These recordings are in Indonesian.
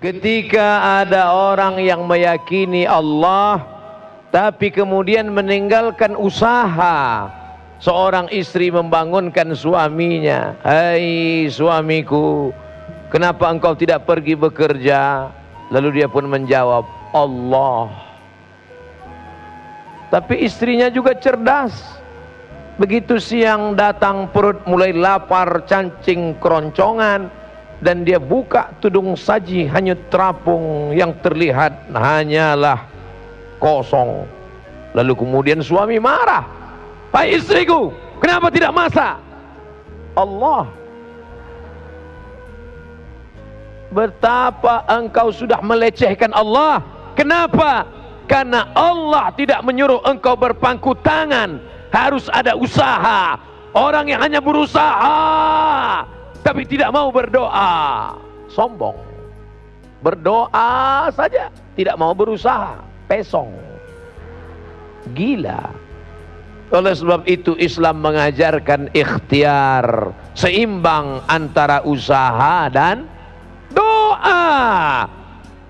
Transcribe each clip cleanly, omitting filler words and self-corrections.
Ketika ada orang yang meyakini Allah tapi kemudian meninggalkan usaha, seorang istri membangunkan suaminya, "Hai suamiku, kenapa engkau tidak pergi bekerja?" Lalu dia pun menjawab, "Allah." Tapi istrinya juga cerdas. Begitu siang datang, perut mulai lapar, cacing keroncongan, dan dia buka tudung saji, hanyut terapung, yang terlihat hanyalah kosong. Lalu kemudian suami marah, "Hai istriku, kenapa tidak masak?" Allah, betapa engkau sudah melecehkan Allah. Kenapa? Karena Allah tidak menyuruh engkau berpangku tangan. Harus ada usaha. Orang yang hanya berusaha tapi tidak mau berdoa, sombong. Berdoa saja, tidak mau berusaha, pesong, gila. Oleh sebab itu Islam mengajarkan ikhtiar, seimbang antara usaha dan doa.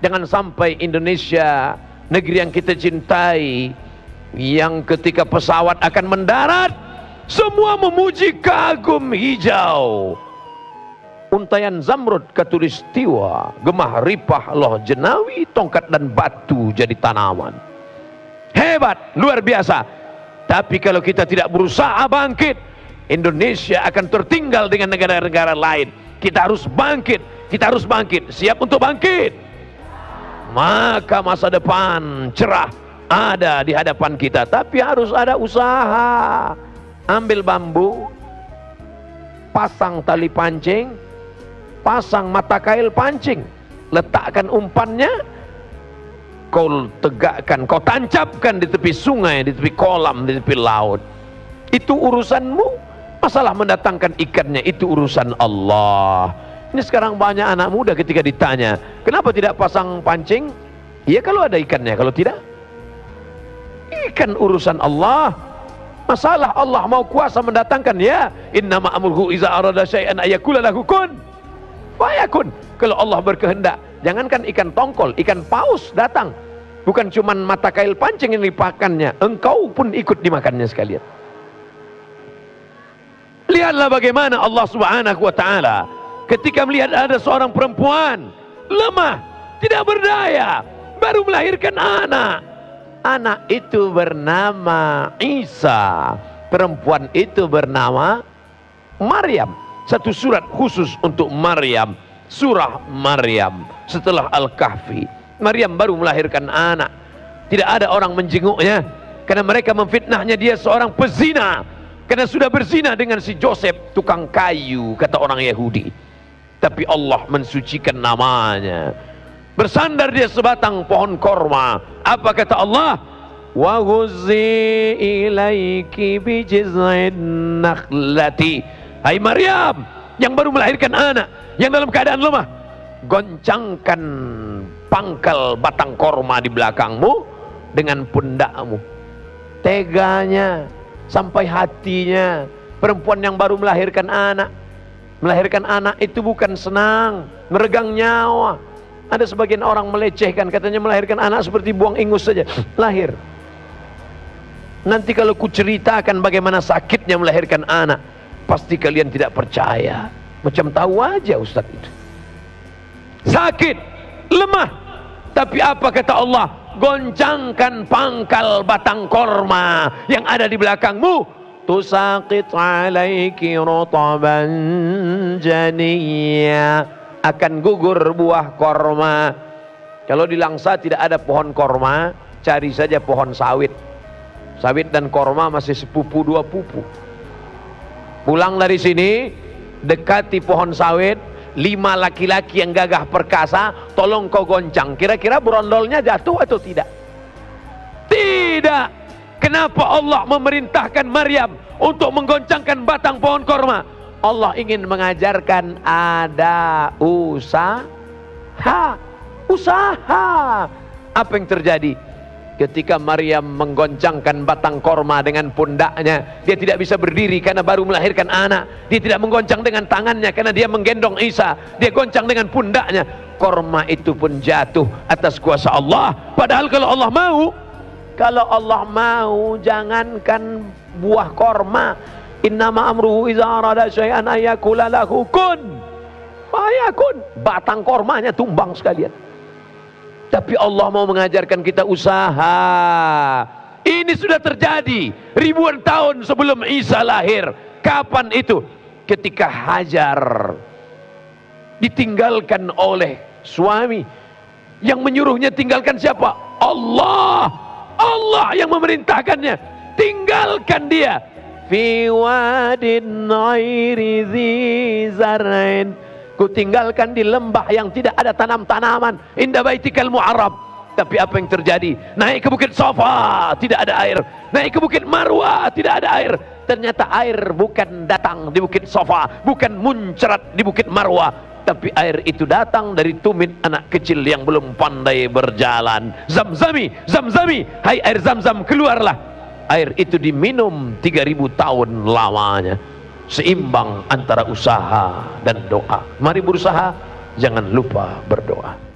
Jangan sampai Indonesia, negeri yang kita cintai, yang ketika pesawat akan mendarat, semua memuji kagum hijau, untayan zamrud katulistiwa, gemah ripah loh jenawi, tongkat dan batu jadi tanaman. Hebat, luar biasa. Tapi kalau kita tidak berusaha bangkit, Indonesia akan tertinggal dengan negara-negara lain. Kita harus bangkit, kita harus bangkit. Siap untuk bangkit? Maka masa depan cerah ada di hadapan kita. Tapi harus ada usaha. Ambil bambu, pasang tali pancing, pasang mata kail pancing, letakkan umpannya, kau tegakkan, kau tancapkan di tepi sungai, di tepi kolam, di tepi laut. Itu urusanmu. Masalah mendatangkan ikannya itu urusan Allah. Ini sekarang banyak anak muda ketika ditanya, "Kenapa tidak pasang pancing?" Ya kalau ada ikannya, kalau tidak, ikan urusan Allah. Masalah Allah mau kuasa mendatangkan, ya innama amruhu iza arada syai'an ayakula lahu kun fayakun. Kalau Allah berkehendak, jangankan ikan tongkol, ikan paus datang, bukan cuman mata kail pancing yang dipakannya, engkau pun ikut dimakannya sekalian. Lihatlah bagaimana Allah Subhanahu wa ta'ala ketika melihat ada seorang perempuan lemah, tidak berdaya, baru melahirkan anak. Anak itu bernama Isa, perempuan itu bernama Maryam. Satu surat khusus untuk Maryam, surah Maryam. Setelah Al-Kahfi, Maryam baru melahirkan anak. Tidak ada orang menjenguknya karena mereka memfitnahnya dia seorang pezina, karena sudah berzina dengan si Joseph, tukang kayu, kata orang Yahudi. Tapi Allah mensucikan namanya. Bersandar dia sebatang pohon korma. Apa kata Allah? Wa ghuzzi ilaiki bi jiz'in nakhlati. Hai Maryam yang baru melahirkan anak, yang dalam keadaan lemah, goncangkan pangkal batang korma di belakangmu dengan pundakmu. Teganya sampai hatinya perempuan yang baru melahirkan anak. Melahirkan anak itu bukan senang, meregang nyawa. Ada sebagian orang melecehkan, katanya melahirkan anak seperti buang ingus saja. Lahir. Nanti kalau ku ceritakan bagaimana sakitnya melahirkan anak, pasti kalian tidak percaya. Macam tahu aja Ustaz itu. Sakit, lemah. Tapi apa kata Allah? Goncangkan pangkal batang korma yang ada di belakangmu. Tusaqit alaiki rutaban janiyya. Akan gugur buah korma. Kalau di Langsa tidak ada pohon korma, cari saja pohon sawit. Sawit dan korma masih sepupu dua pupu. Pulang dari sini, dekati pohon sawit, 5 laki-laki yang gagah perkasa, tolong kau goncang. Kira-kira berondolnya jatuh atau tidak? Tidak. Kenapa Allah memerintahkan Maryam untuk menggoncangkan batang pohon korma? Allah ingin mengajarkan ada usaha. Apa yang terjadi? Ketika Maryam menggoncangkan batang korma dengan pundaknya, dia tidak bisa berdiri karena baru melahirkan anak. Dia tidak menggoncang dengan tangannya karena dia menggendong Isa. Dia goncang dengan pundaknya. korma itu pun jatuh atas kuasa Allah. Padahal kalau Allah mau, jangankan buah korma, innama amruhu iza arada syai'an ayakula lahu kun fayakun, batang kormanya tumbang sekalian. Tapi Allah mau mengajarkan kita usaha. Ini sudah terjadi ribuan tahun sebelum Isa lahir. Kapan itu? Ketika Hajar ditinggalkan oleh suami. Yang menyuruhnya tinggalkan siapa? Allah. Allah yang memerintahkannya. Tinggalkan dia. Fi wadin ghairi dzi zar'in. Ku tinggalkan di lembah yang tidak ada tanam-tanaman. Inda baitikal mu'arrab. Tapi apa yang terjadi? Naik ke bukit Safa, tidak ada air. Naik ke bukit Marwah, tidak ada air. Ternyata air bukan datang di bukit Safa, bukan muncrat di bukit Marwah, tapi air itu datang dari tumit anak kecil yang belum pandai berjalan. Zamzami, Zamzami, hai air Zamzam, keluarlah. Air itu diminum 3000 tahun lamanya. Seimbang antara usaha dan doa. Mari berusaha, jangan lupa berdoa.